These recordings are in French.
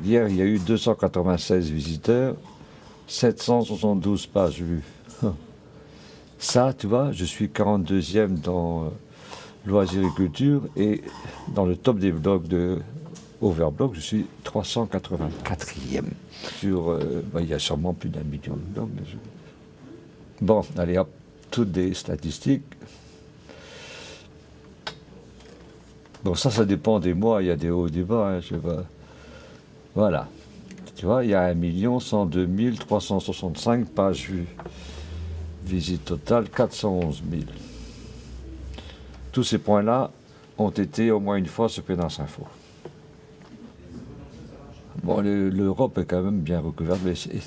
Hier, il y a eu 296 visiteurs, 772 pages vues. Ça, tu vois, je suis 42e dans Loisirs et Culture et dans le top des blogs de Overblog, je suis 384e. Il y a sûrement plus d'1 million de blogs. Bon, allez hop, toutes des statistiques. Bon, ça dépend des mois, il y a des hauts et des bas, hein, je sais pas. Voilà. Tu vois, il y a 1 102 365 pages vues. Visite totale, 411 000. Tous ces points-là ont été au moins une fois sur Pédance Info. Bon, l'Europe est quand même bien recouverte, mais les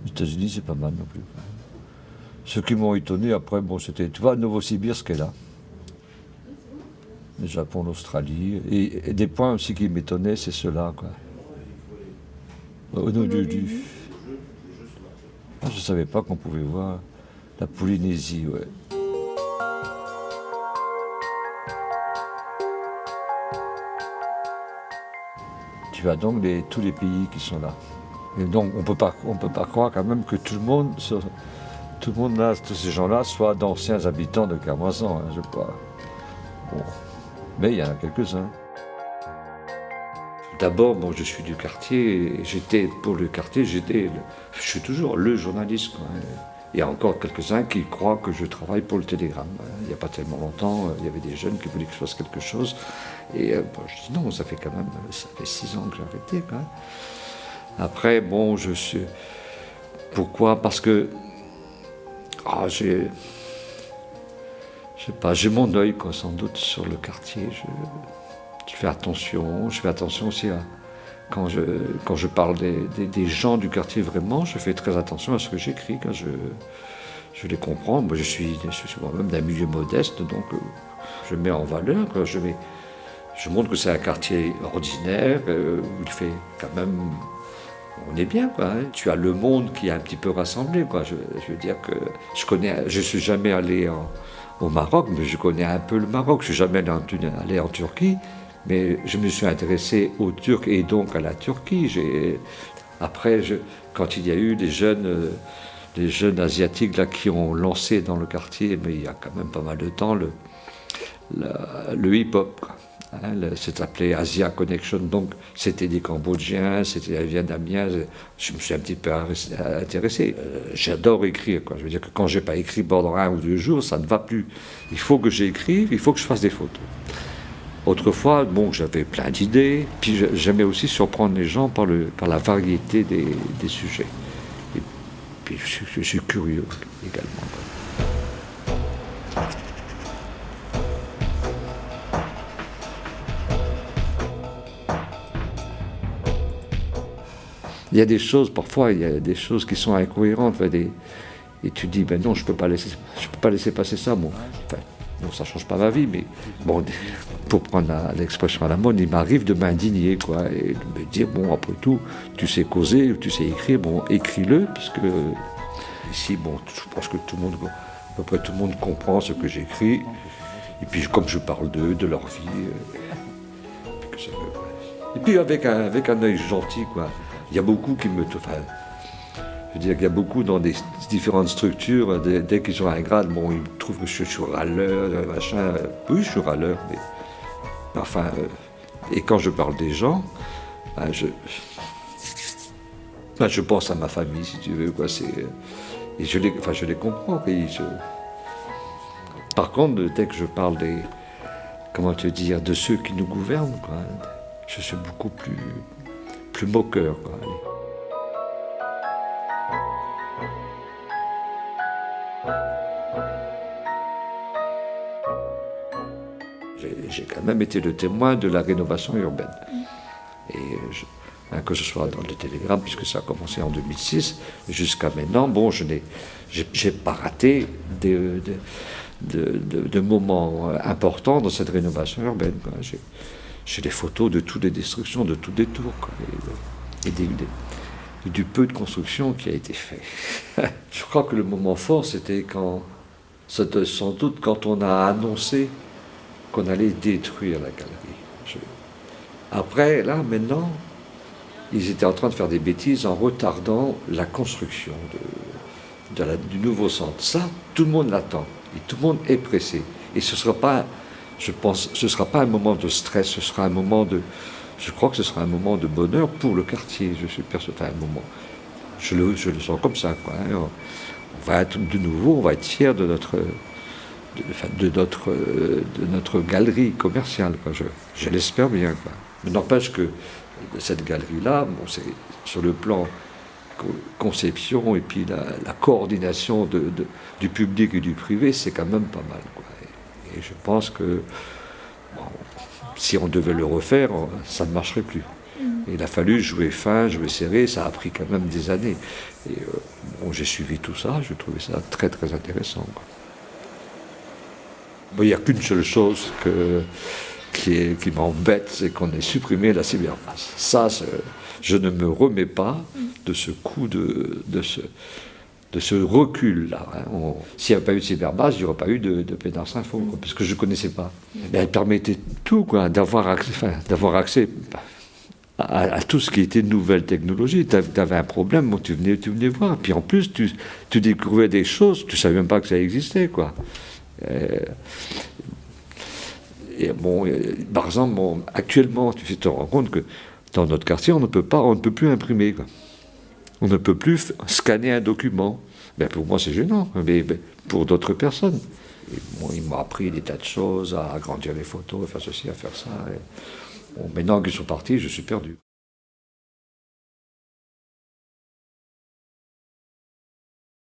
États-Unis, c'est pas mal non plus. Ce qui m'ont étonné après, bon, c'était, tu vois, Novosibirsk est là. Le Japon, l'Australie. Et des points aussi qui m'étonnaient, c'est ceux-là, quoi. Je ne savais pas qu'on pouvait voir la Polynésie, ouais. Tu as donc tous les pays qui sont là. Et donc on peut pas croire quand même que tout le monde là, tous ces gens-là, soient d'anciens habitants de Kermoisan, hein, je crois. Bon. Mais il y en a quelques-uns. D'abord, bon, je suis du quartier, je suis toujours le journaliste, quoi. Il y a encore quelques-uns qui croient que je travaille pour le Télégramme. Il n'y a pas tellement longtemps, il y avait des jeunes qui voulaient que je fasse quelque chose. Et bon, je dis non, ça fait 6 ans que j'ai arrêté, quoi. Après, bon, je sais. Pourquoi? Parce que je sais pas, j'ai mon œil, quoi, sans doute, sur le quartier. Je fais attention aussi à. Quand je parle des gens du quartier vraiment, je fais très attention à ce que j'écris, quand je les comprends. Moi, je suis moi-même d'un milieu modeste, donc je mets en valeur, quoi. Je montre que c'est un quartier ordinaire, où il fait quand même. On est bien, quoi, hein. Tu as le monde qui est un petit peu rassemblé, quoi. Je veux dire que je suis jamais allé au Maroc, mais je connais un peu le Maroc. Je suis jamais allé en Turquie. Mais je me suis intéressé aux Turcs et donc à la Turquie. Après, quand il y a eu des jeunes asiatiques là, qui ont lancé dans le quartier, mais il y a quand même pas mal de temps, le hip-hop, hein, c'est appelé Asia Connection. Donc c'était des Cambodgiens, c'était Vietnamiens. Je me suis un petit peu intéressé. J'adore écrire, quoi. Je veux dire que quand j'ai pas écrit pendant 1 ou 2 jours, ça ne va plus. Il faut que j'écrive, il faut que je fasse des photos. Autrefois, bon, j'avais plein d'idées, puis j'aimais aussi surprendre les gens par la variété des sujets. Et puis je suis curieux également. Il y a des choses, parfois, il y a des choses qui sont incohérentes, et tu dis, ben non, je peux pas laisser passer ça, moi. Enfin, bon, ça ne change pas ma vie, mais bon, pour prendre l'expression à la mode, il m'arrive de m'indigner, quoi, et de me dire, bon, après tout, tu sais causer, tu sais écrire, bon, écris-le, puisque ici, bon, je pense que à peu près tout le monde comprend ce que j'écris, et puis comme je parle d'eux, de leur vie, et puis avec un œil gentil, quoi. Il y a beaucoup qui me... Enfin, je veux dire qu'il y a beaucoup dans des différentes structures, dès qu'ils ont un grade, bon, ils trouvent que je suis râleur, machin. Oui, je suis râleur, mais enfin, et quand je parle des gens, ben, je pense à ma famille, si tu veux, quoi. Et je les comprends. Par contre, dès que je parle de ceux qui nous gouvernent, quoi, je suis beaucoup plus moqueur, quoi. J'ai quand même été le témoin de la rénovation urbaine. Et que ce soit dans le Télégramme, puisque ça a commencé en 2006, jusqu'à maintenant, bon, j'ai pas raté de moments importants dans cette rénovation urbaine, quoi. J'ai des photos de toutes les destructions, de tous les tours, quoi, et du peu de construction qui a été fait. Je crois que le moment fort, c'était sans doute quand on a annoncé qu'on allait détruire la galerie. Après, là, maintenant, ils étaient en train de faire des bêtises en retardant la construction du nouveau centre. Ça, tout le monde l'attend. Et tout le monde est pressé. Et ce ne sera pas, je pense, ce sera pas un moment de stress, ce sera un moment de... Je crois que ce sera un moment de bonheur pour le quartier. Je suis persuadé, enfin, un moment. Je le sens comme ça, quoi. Hein. On va être de nouveau, on va être fiers de notre galerie commerciale, quoi. Je l'espère bien, quoi. Mais n'empêche que cette galerie-là, bon, c'est sur le plan conception et puis la coordination du public et du privé, c'est quand même pas mal, quoi. Et je pense que bon, si on devait le refaire, ça ne marcherait plus. Et il a fallu jouer fin, jouer serré, ça a pris quand même des années. Et bon, j'ai suivi tout ça, je trouvais ça très très intéressant, quoi. Bon, il n'y a qu'une seule chose qui m'embête, c'est qu'on ait supprimé la cyberbase. Ça, je ne me remets pas de ce coup, de ce recul-là. Hein. S'il n'y avait pas eu de cyberbase, il n'y aurait pas eu de Pédars Info, quoi, parce que je ne connaissais pas. Mais elle permettait tout, quoi, d'avoir accès à tout ce qui était nouvelle technologie. Tu avais un problème, bon, tu venais voir. Puis en plus, tu découvrais des choses, tu ne savais même pas que ça existait, quoi. Et bon, par exemple, bon, actuellement, tu te rends compte que dans notre quartier, on ne peut plus imprimer, quoi. On ne peut plus scanner un document. Ben pour moi, c'est gênant, mais pour d'autres personnes. Et bon, ils m'ont appris des tas de choses, à agrandir les photos, à faire ceci, à faire ça. Et bon, maintenant qu'ils sont partis, je suis perdu.